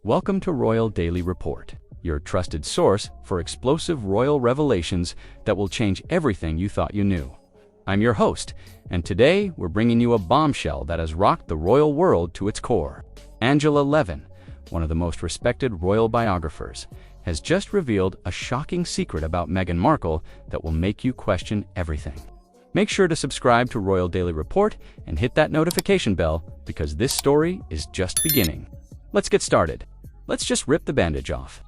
Welcome to Royal Daily Report, your trusted source for explosive royal revelations that will change everything you thought you knew. I'm your host, and today we're bringing you a bombshell that has rocked the royal world to its core. Angela Levin, one of the most respected royal biographers, has just revealed a shocking secret about Meghan Markle that will make you question everything. Make sure to subscribe to Royal Daily Report and hit that notification bell because this story is just beginning. Let's get started. Let's just rip the bandage off.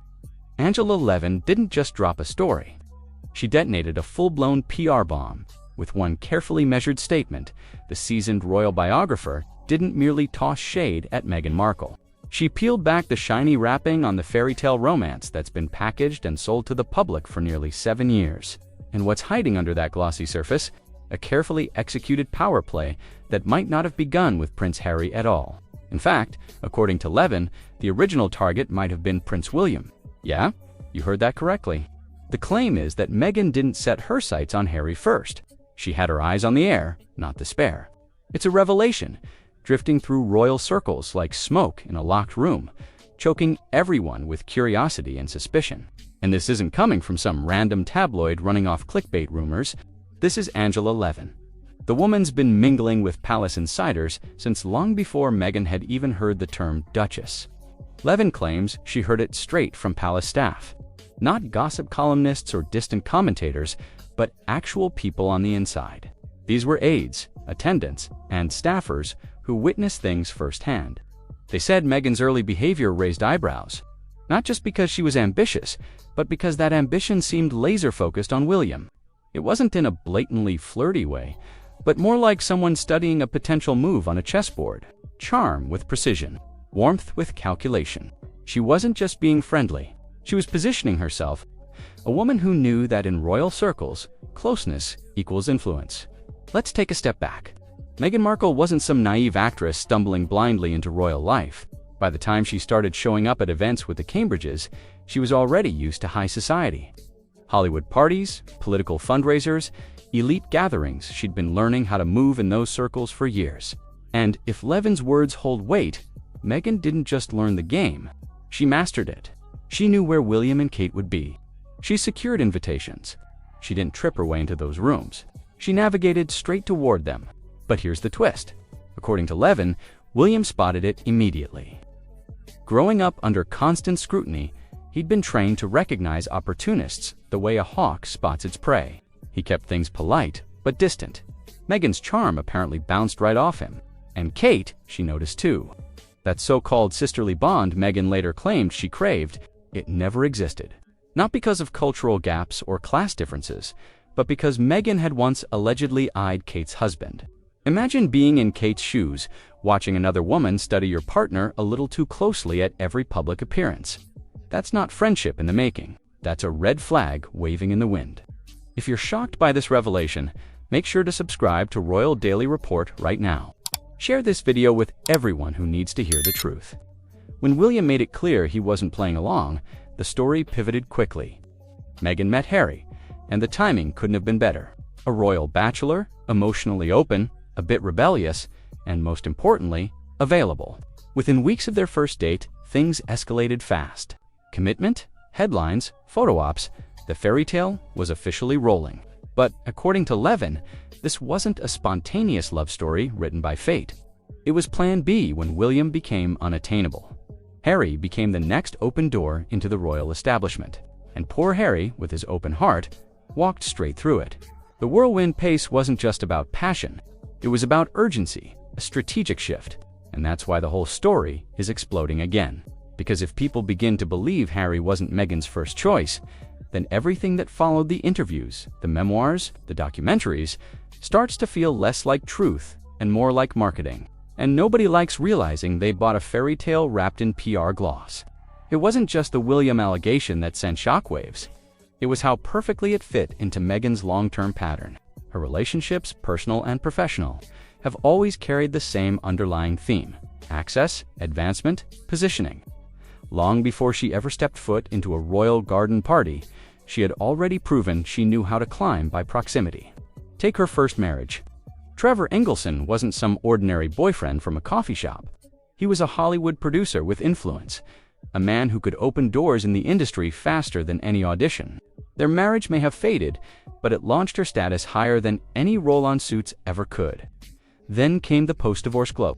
Angela Levin didn't just drop a story. She detonated a full-blown PR bomb. With one carefully measured statement, the seasoned royal biographer didn't merely toss shade at Meghan Markle. She peeled back the shiny wrapping on the fairy tale romance that's been packaged and sold to the public for nearly 7 years. And what's hiding under that glossy surface? A carefully executed power play that might not have begun with Prince Harry at all. In fact, according to Levin, the original target might have been Prince William. Yeah, you heard that correctly. The claim is that Meghan didn't set her sights on Harry first. She had her eyes on the heir, not the spare. It's a revelation, drifting through royal circles like smoke in a locked room, choking everyone with curiosity and suspicion. And this isn't coming from some random tabloid running off clickbait rumors. This is Angela Levin. The woman's been mingling with palace insiders since long before Meghan had even heard the term Duchess. Levin claims she heard it straight from palace staff. Not gossip columnists or distant commentators, but actual people on the inside. These were aides, attendants, and staffers who witnessed things firsthand. They said Meghan's early behavior raised eyebrows, not just because she was ambitious, but because that ambition seemed laser-focused on William. It wasn't in a blatantly flirty way, but more like someone studying a potential move on a chessboard. Charm with precision, warmth with calculation. She wasn't just being friendly. She was positioning herself, a woman who knew that in royal circles, closeness equals influence. Let's take a step back. Meghan Markle wasn't some naive actress stumbling blindly into royal life. By the time she started showing up at events with the Cambridges, she was already used to high society. Hollywood parties, political fundraisers, elite gatherings. She'd been learning how to move in those circles for years. And if Levin's words hold weight, Meghan didn't just learn the game, she mastered it. She knew where William and Kate would be. She secured invitations. She didn't trip her way into those rooms. She navigated straight toward them. But here's the twist. According to Levin, William spotted it immediately. Growing up under constant scrutiny, he'd been trained to recognize opportunists the way a hawk spots its prey. He kept things polite, but distant. Meghan's charm apparently bounced right off him. And Kate, she noticed too. That so-called sisterly bond Meghan later claimed she craved, it never existed. Not because of cultural gaps or class differences, but because Meghan had once allegedly eyed Kate's husband. Imagine being in Kate's shoes, watching another woman study your partner a little too closely at every public appearance. That's not friendship in the making. That's a red flag waving in the wind. If you're shocked by this revelation, make sure to subscribe to Royal Daily Report right now. Share this video with everyone who needs to hear the truth. When William made it clear he wasn't playing along, the story pivoted quickly. Meghan met Harry, and the timing couldn't have been better. A royal bachelor, emotionally open, a bit rebellious, and most importantly, available. Within weeks of their first date, things escalated fast. Commitment, headlines, photo ops, the fairy tale was officially rolling. But according to Levin, this wasn't a spontaneous love story written by fate. It was Plan B when William became unattainable. Harry became the next open door into the royal establishment. And poor Harry, with his open heart, walked straight through it. The whirlwind pace wasn't just about passion. It was about urgency, a strategic shift. And that's why the whole story is exploding again. Because if people begin to believe Harry wasn't Meghan's first choice, then everything that followed the interviews, the memoirs, the documentaries, starts to feel less like truth and more like marketing. And nobody likes realizing they bought a fairy tale wrapped in PR gloss. It wasn't just the William allegation that sent shockwaves. It was how perfectly it fit into Meghan's long-term pattern. Her relationships, personal and professional, have always carried the same underlying theme: access, advancement, positioning. Long before she ever stepped foot into a royal garden party, she had already proven she knew how to climb by proximity. Take her first marriage. Trevor Engelson wasn't some ordinary boyfriend from a coffee shop. He was a Hollywood producer with influence, a man who could open doors in the industry faster than any audition. Their marriage may have faded, but it launched her status higher than any roll-on suits ever could. Then came the post-divorce glow.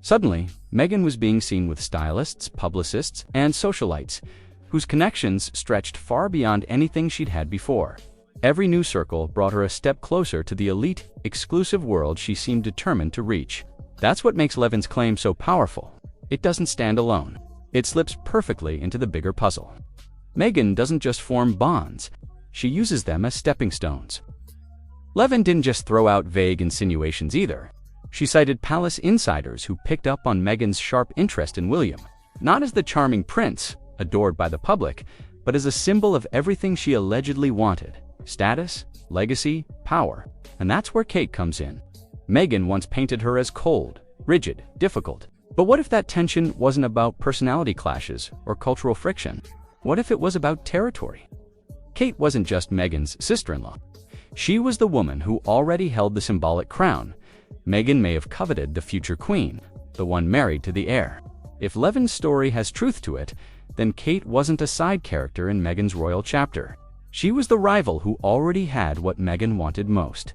Suddenly, Meghan was being seen with stylists, publicists, and socialites, whose connections stretched far beyond anything she'd had before. Every new circle brought her a step closer to the elite, exclusive world she seemed determined to reach. That's what makes Levin's claim so powerful. It doesn't stand alone. It slips perfectly into the bigger puzzle. Meghan doesn't just form bonds, she uses them as stepping stones. Levin didn't just throw out vague insinuations either. She cited palace insiders who picked up on Meghan's sharp interest in William, not as the charming prince, adored by the public, but as a symbol of everything she allegedly wanted: status, legacy, power. And that's where Kate comes in. Meghan once painted her as cold, rigid, difficult. But what if that tension wasn't about personality clashes or cultural friction? What if it was about territory? Kate wasn't just Meghan's sister-in-law. She was the woman who already held the symbolic crown. Meghan may have coveted the future queen, the one married to the heir. If Levin's story has truth to it, then Kate wasn't a side character in Meghan's royal chapter. She was the rival who already had what Meghan wanted most.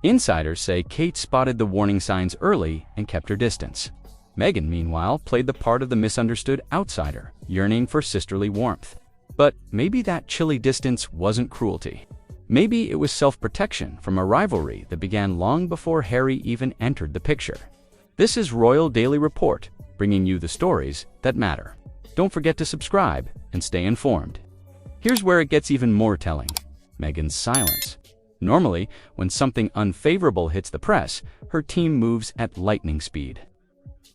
Insiders say Kate spotted the warning signs early and kept her distance. Meghan, meanwhile, played the part of the misunderstood outsider, yearning for sisterly warmth. But maybe that chilly distance wasn't cruelty. Maybe it was self-protection from a rivalry that began long before Harry even entered the picture. This is Royal Daily Report, bringing you the stories that matter. Don't forget to subscribe and stay informed. Here's where it gets even more telling: Meghan's silence. Normally, when something unfavorable hits the press, her team moves at lightning speed.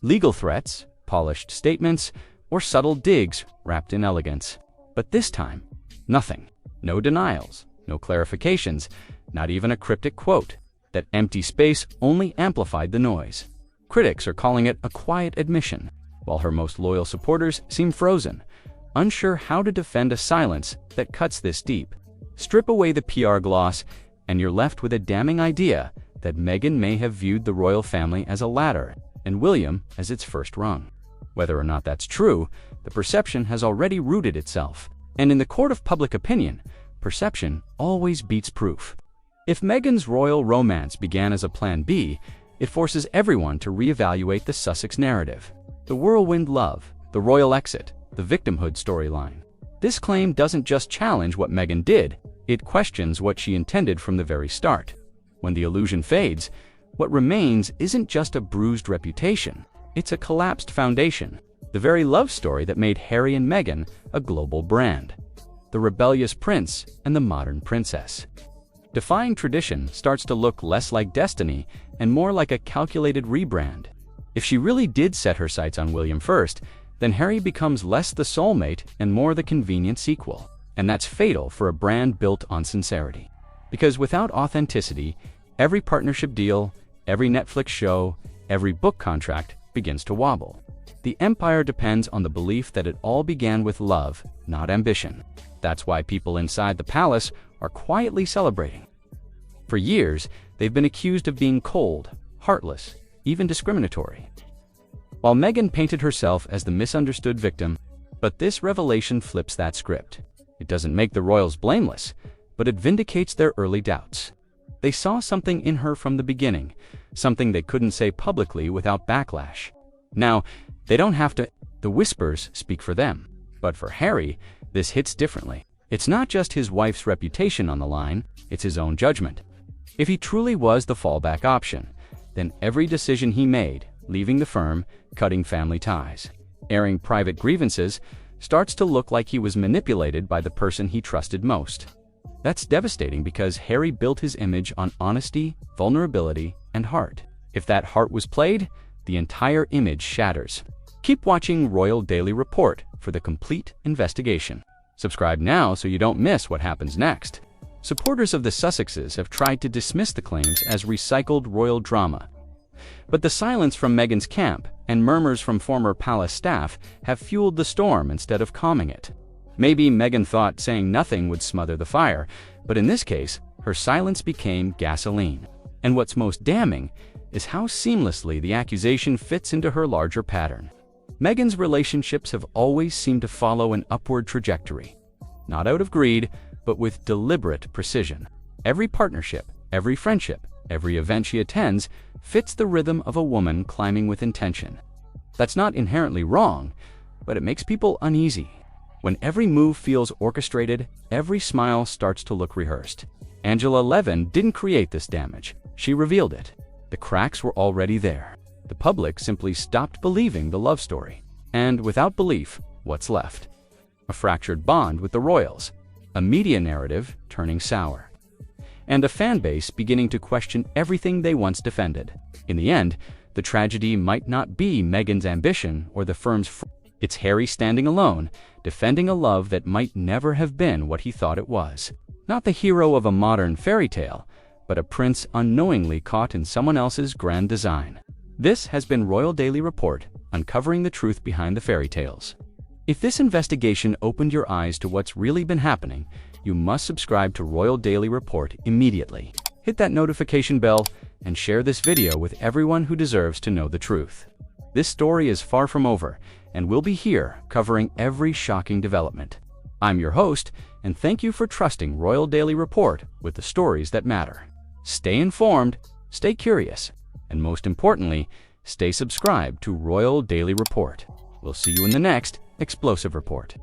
Legal threats, polished statements, or subtle digs wrapped in elegance. But this time, nothing. No denials, no clarifications, not even a cryptic quote. That empty space only amplified the noise. Critics are calling it a quiet admission, while her most loyal supporters seem frozen, unsure how to defend a silence that cuts this deep. Strip away the PR gloss, and you're left with a damning idea that Meghan may have viewed the royal family as a ladder and William as its first rung. Whether or not that's true, the perception has already rooted itself. And in the court of public opinion, perception always beats proof. If Meghan's royal romance began as a plan B, it forces everyone to reevaluate the Sussex narrative. The whirlwind love, the royal exit, the victimhood storyline. This claim doesn't just challenge what Meghan did, it questions what she intended from the very start. When the illusion fades, what remains isn't just a bruised reputation, it's a collapsed foundation. The very love story that made Harry and Meghan a global brand. The rebellious prince and the modern princess. Defying tradition starts to look less like destiny and more like a calculated rebrand. If she really did set her sights on William first, then Harry becomes less the soulmate and more the convenient sequel. And that's fatal for a brand built on sincerity. Because without authenticity, every partnership deal, every Netflix show, every book contract begins to wobble. The empire depends on the belief that it all began with love, not ambition. That's why people inside the palace are quietly celebrating. For years, they've been accused of being cold, heartless, even discriminatory. While Meghan painted herself as the misunderstood victim, but this revelation flips that script. It doesn't make the royals blameless, but it vindicates their early doubts. They saw something in her from the beginning, something they couldn't say publicly without backlash. Now, they don't have to. The whispers speak for them. But for Harry, this hits differently. It's not just his wife's reputation on the line, it's his own judgment. If he truly was the fallback option, then every decision he made, leaving the firm, cutting family ties, airing private grievances, starts to look like he was manipulated by the person he trusted most. That's devastating because Harry built his image on honesty, vulnerability, and heart. If that heart was played, the entire image shatters. Keep watching Royal Daily Report for the complete investigation. Subscribe now so you don't miss what happens next. Supporters of the Sussexes have tried to dismiss the claims as recycled royal drama. But the silence from Meghan's camp and murmurs from former palace staff have fueled the storm instead of calming it. Maybe Meghan thought saying nothing would smother the fire, but in this case, her silence became gasoline. And what's most damning is how seamlessly the accusation fits into her larger pattern. Meghan's relationships have always seemed to follow an upward trajectory. Not out of greed, but with deliberate precision. Every partnership, every friendship, every event she attends fits the rhythm of a woman climbing with intention. That's not inherently wrong, but it makes people uneasy. When every move feels orchestrated, every smile starts to look rehearsed. Angela Levin didn't create this damage. She revealed it. The cracks were already there. The public simply stopped believing the love story. And without belief, what's left? A fractured bond with the royals, a media narrative turning sour, and a fan base beginning to question everything they once defended. In the end, the tragedy might not be Meghan's ambition or the firm's it's Harry standing alone, defending a love that might never have been what he thought it was. Not the hero of a modern fairy tale, but a prince unknowingly caught in someone else's grand design. This has been Royal Daily Report, uncovering the truth behind the fairy tales. If this investigation opened your eyes to what's really been happening, you must subscribe to Royal Daily Report immediately. Hit that notification bell and share this video with everyone who deserves to know the truth. This story is far from over, and we'll be here covering every shocking development. I'm your host, and thank you for trusting Royal Daily Report with the stories that matter. Stay informed, stay curious, and most importantly, stay subscribed to Royal Daily Report. We'll see you in the next explosive report.